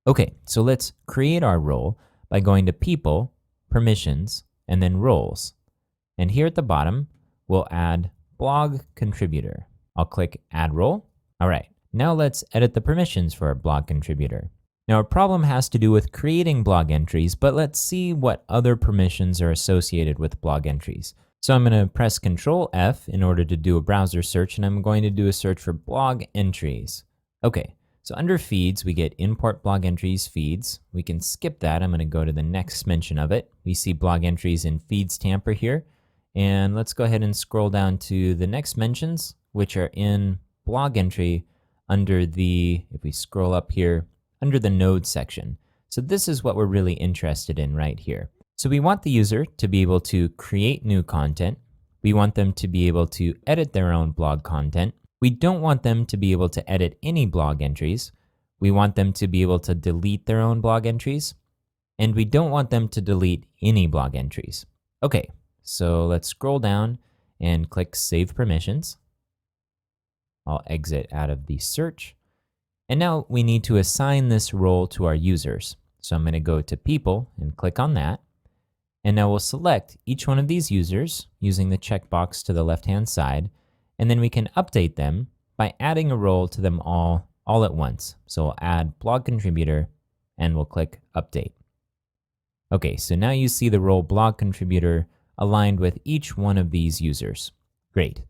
Okay, so let's create our role by going to People, Permissions, and then Roles. And here at the bottom, we'll add Blog Contributor. I'll click Add Role. All right, now let's edit the permissions for our blog contributor. Now our problem has to do with creating blog entries, but let's see what other permissions are associated with blog entries. So I'm going to press Control F in order to do a browser search, and I'm going to do a search for blog entries. Okay, so under feeds, we get import blog entries feeds. We can skip that. I'm going to go to the next mention of it. We see blog entries in feeds tamper here. And let's go ahead and scroll down to the next mentions, which are in blog entry under the, if we scroll up here, under the node section. So this is what we're really interested in right here. So we want the user to be able to create new content. We want them to be able to edit their own blog content. We don't want them to be able to edit any blog entries. We want them to be able to delete their own blog entries. And we don't want them to delete any blog entries. Okay, so let's scroll down and click Save Permissions. I'll exit out of the search. And now we need to assign this role to our users. So I'm going to go to People and click on that. And now we'll select each one of these users using the checkbox to the left-hand side. And then we can update them by adding a role to them all at once. So we'll add Blog Contributor and we'll click Update. Okay, so now you see the role Blog Contributor aligned with each one of these users. Great.